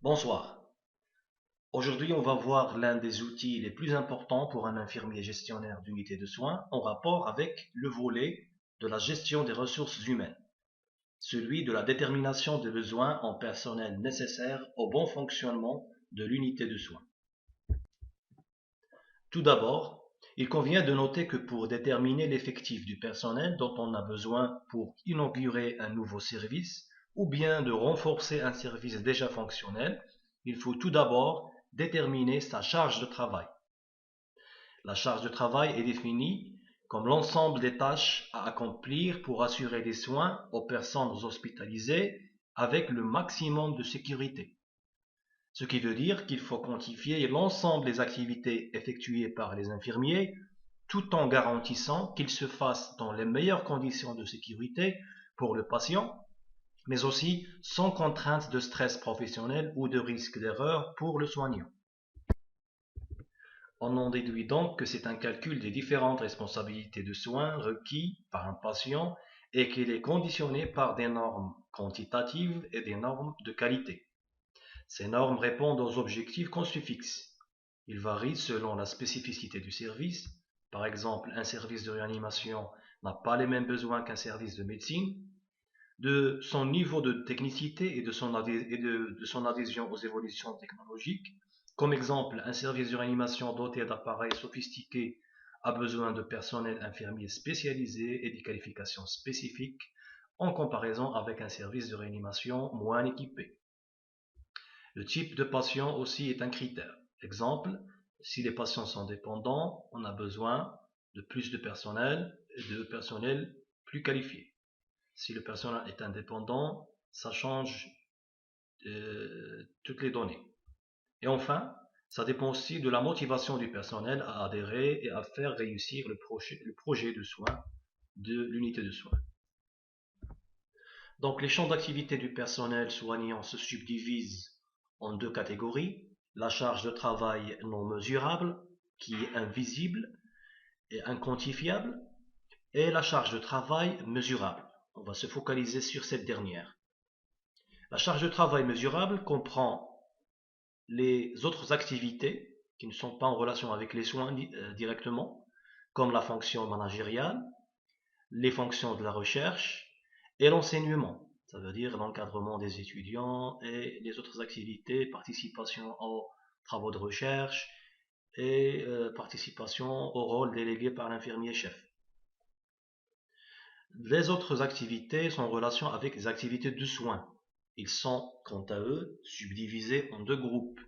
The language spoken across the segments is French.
Bonsoir. Aujourd'hui, on va voir l'un des outils les plus importants pour un infirmier gestionnaire d'unité de soins en rapport avec le volet de la gestion des ressources humaines, celui de la détermination des besoins en personnel nécessaires au bon fonctionnement de l'unité de soins. Tout d'abord, il convient de noter que pour déterminer l'effectif du personnel dont on a besoin pour inaugurer un nouveau service ou bien de renforcer un service déjà fonctionnel, il faut tout d'abord déterminer sa charge de travail. La charge de travail est définie comme l'ensemble des tâches à accomplir pour assurer des soins aux personnes hospitalisées avec le maximum de sécurité. Ce qui veut dire qu'il faut quantifier l'ensemble des activités effectuées par les infirmiers tout en garantissant qu'ils se fassent dans les meilleures conditions de sécurité pour le patient, mais aussi sans contrainte de stress professionnel ou de risque d'erreur pour le soignant. On en déduit donc que c'est un calcul des différentes responsabilités de soins requis par un patient et qu'il est conditionné par des normes quantitatives et des normes de qualité. Ces normes répondent aux objectifs qu'on se fixe. Ils varient selon la spécificité du service. Par exemple, un service de réanimation n'a pas les mêmes besoins qu'un service de médecine, de son niveau de technicité et de son adhésion aux évolutions technologiques. Comme exemple, un service de réanimation doté d'appareils sophistiqués a besoin de personnel infirmier spécialisé et des qualifications spécifiques en comparaison avec un service de réanimation moins équipé. Le type de patient aussi est un critère. Exemple, si les patients sont dépendants, on a besoin de plus de personnel et de personnel plus qualifié. Si le personnel est indépendant, ça change toutes les données. Et enfin, ça dépend aussi de la motivation du personnel à adhérer et à faire réussir le projet de soins de l'unité de soins. Donc les champs d'activité du personnel soignant se subdivisent en deux catégories. La charge de travail non mesurable, qui est invisible et inquantifiable, et la charge de travail mesurable. On va se focaliser sur cette dernière. La charge de travail mesurable comprend les autres activités qui ne sont pas en relation avec les soins directement, comme la fonction managériale, les fonctions de la recherche et l'enseignement. Ça veut dire l'encadrement des étudiants et les autres activités, participation aux travaux de recherche et participation au rôle délégué par l'infirmier-chef. Les autres activités sont en relation avec les activités de soins. Ils sont, quant à eux, subdivisés en deux groupes.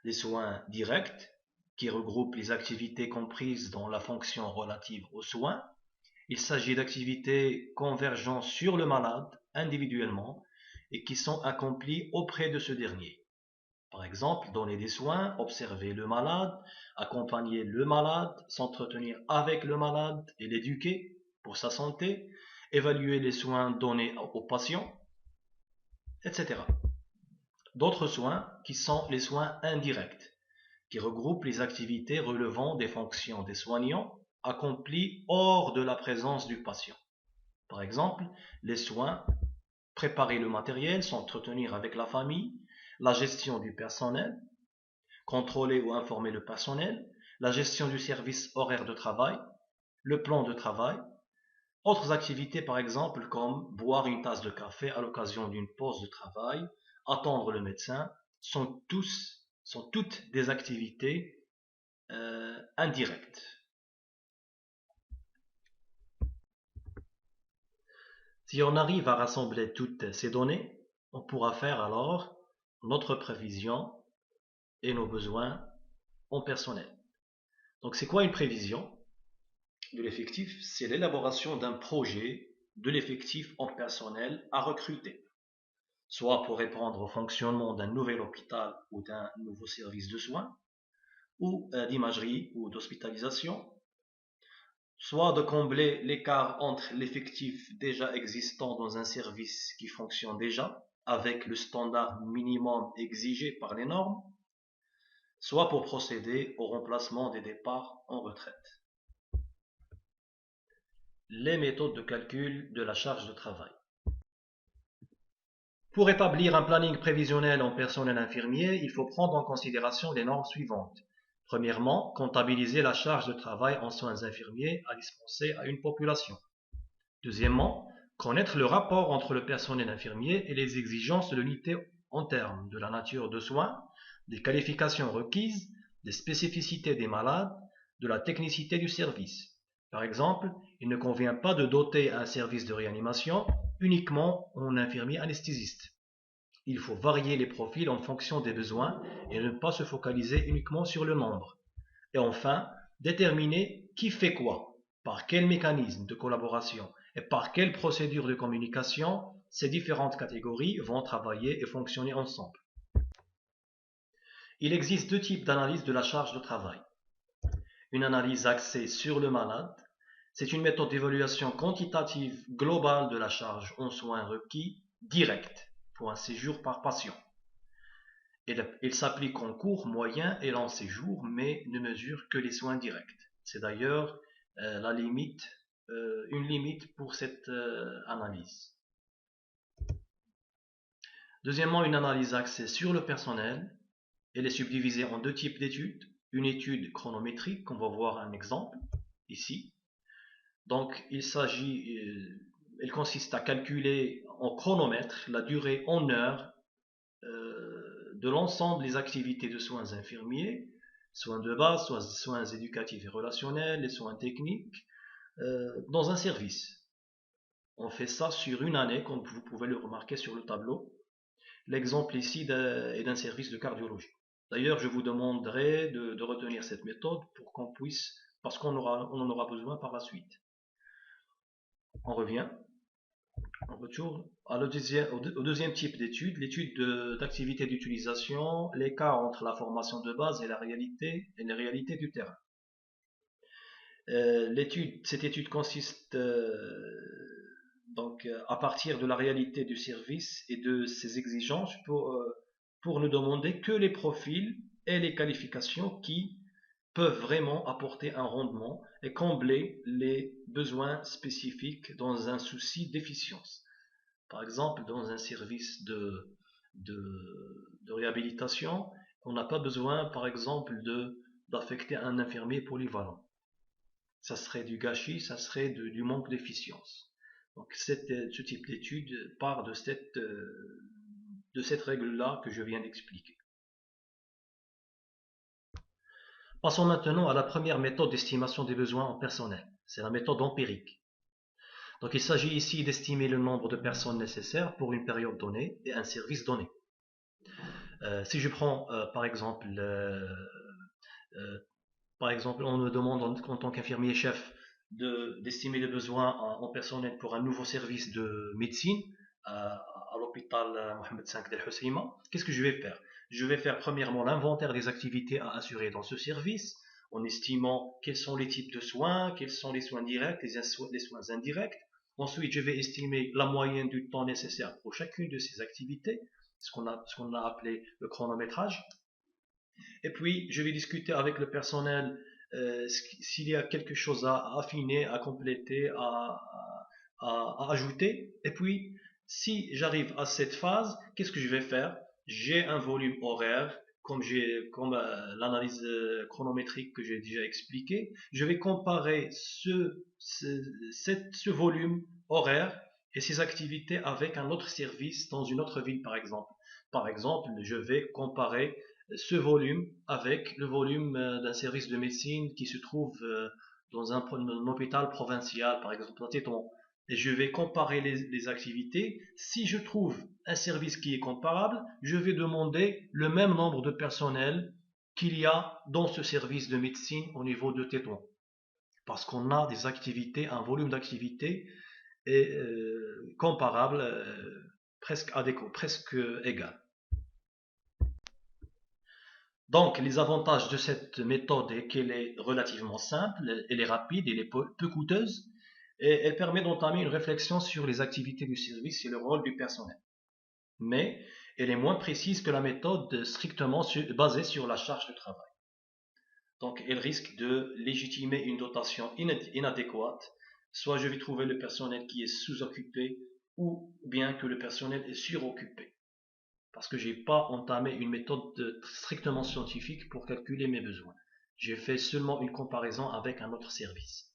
Les soins directs, qui regroupent les activités comprises dans la fonction relative aux soins. Il s'agit d'activités convergeant sur le malade individuellement et qui sont accomplies auprès de ce dernier. Par exemple, donner des soins, observer le malade, accompagner le malade, s'entretenir avec le malade et l'éduquer pour sa santé, évaluer les soins donnés au patient, etc. D'autres soins qui sont les soins indirects, qui regroupent les activités relevant des fonctions des soignants accomplies hors de la présence du patient. Par exemple, les soins, préparer le matériel, s'entretenir avec la famille, la gestion du personnel, contrôler ou informer le personnel, la gestion du service horaire de travail, le plan de travail. Autres activités par exemple comme boire une tasse de café à l'occasion d'une pause de travail, attendre le médecin, sont toutes des activités indirectes. Si on arrive à rassembler toutes ces données, on pourra faire alors notre prévision et nos besoins en personnel. Donc c'est quoi une prévision de l'effectif? C'est l'élaboration d'un projet de l'effectif en personnel à recruter, soit pour répondre au fonctionnement d'un nouvel hôpital ou d'un nouveau service de soins, ou d'imagerie ou d'hospitalisation, soit de combler l'écart entre l'effectif déjà existant dans un service qui fonctionne déjà, avec le standard minimum exigé par les normes, soit pour procéder au remplacement des départs en retraite. Les méthodes de calcul de la charge de travail. Pour établir un planning prévisionnel en personnel infirmier, il faut prendre en considération les normes suivantes. Premièrement, comptabiliser la charge de travail en soins infirmiers à dispenser à une population. Deuxièmement, connaître le rapport entre le personnel infirmier et les exigences de l'unité en termes de la nature de soins, des qualifications requises, des spécificités des malades, de la technicité du service. Par exemple, il ne convient pas de doter un service de réanimation uniquement en infirmier anesthésiste. Il faut varier les profils en fonction des besoins et ne pas se focaliser uniquement sur le nombre. Et enfin, déterminer qui fait quoi, par quel mécanisme de collaboration et par quelle procédure de communication ces différentes catégories vont travailler et fonctionner ensemble. Il existe deux types d'analyse de la charge de travail. Une analyse axée sur le malade, c'est une méthode d'évaluation quantitative globale de la charge en soins requis directe pour un séjour par patient. Il s'applique en court, moyen et long séjour, mais ne mesure que les soins directs. C'est d'ailleurs une limite pour cette analyse. Deuxièmement, une analyse axée sur le personnel. Elle est subdivisée en deux types d'études. Une étude chronométrique, on va voir un exemple ici. Donc, elle consiste à calculer en chronomètre la durée en heures de l'ensemble des activités de soins infirmiers, soins de base, soins éducatifs et relationnels, les soins techniques, dans un service. On fait ça sur une année, comme vous pouvez le remarquer sur le tableau. L'exemple ici est d'un service de cardiologie. D'ailleurs, je vous demanderai de retenir cette méthode pour qu'on puisse, parce qu'on en aura besoin par la suite. On revient. On retourne au deuxième type d'étude, l'étude d'activité d'utilisation, l'écart entre la formation de base et les réalités du terrain. Cette étude consiste donc à partir de la réalité du service et de ses exigences pour ne demander que les profils et les qualifications qui peuvent vraiment apporter un rendement et combler les besoins spécifiques dans un souci d'efficience. Par exemple, dans un service de réhabilitation, on n'a pas besoin, par exemple, d'affecter un infirmier polyvalent. Ça serait du gâchis, ça serait du manque d'efficience. Donc ce type d'étude part de cette règle-là que je viens d'expliquer. Passons maintenant à la première méthode d'estimation des besoins en personnel. C'est la méthode empirique. Donc il s'agit ici d'estimer le nombre de personnes nécessaires pour une période donnée et un service donné. Si je prends par exemple, on me demande en tant qu'infirmier chef d'estimer les besoins en personnel pour un nouveau service de médecine à l'hôpital Mohamed V d'El Hoceima. Qu'est-ce que je vais faire? Je vais faire premièrement l'inventaire des activités à assurer dans ce service, en estimant quels sont les types de soins, quels sont les soins directs, les soins indirects. Ensuite, je vais estimer la moyenne du temps nécessaire pour chacune de ces activités, ce qu'on a appelé le chronométrage. Et puis, je vais discuter avec le personnel s'il y a quelque chose à affiner, à compléter, à ajouter. Et puis, si j'arrive à cette phase, qu'est-ce que je vais faire? J'ai un volume horaire, comme l'analyse chronométrique que j'ai déjà expliqué. Je vais comparer ce volume horaire et ces activités avec un autre service dans une autre ville, par exemple. Par exemple, je vais comparer ce volume avec le volume d'un service de médecine qui se trouve dans un hôpital provincial, par exemple à Tétouan. Et je vais comparer les activités. Si je trouve un service qui est comparable, je vais demander le même nombre de personnel qu'il y a dans ce service de médecine au niveau de Tétouan. Parce qu'on a des activités, un volume d'activités comparable, presque adéquat, presque égal. Donc, les avantages de cette méthode est qu'elle est relativement simple, elle est rapide, elle est peu coûteuse, et elle permet d'entamer une réflexion sur les activités du service et le rôle du personnel. Mais elle est moins précise que la méthode strictement basée sur la charge de travail. Donc, elle risque de légitimer une dotation inadéquate, soit je vais trouver le personnel qui est sous-occupé ou bien que le personnel est suroccupé. Parce que je n'ai pas entamé une méthode strictement scientifique pour calculer mes besoins. J'ai fait seulement une comparaison avec un autre service.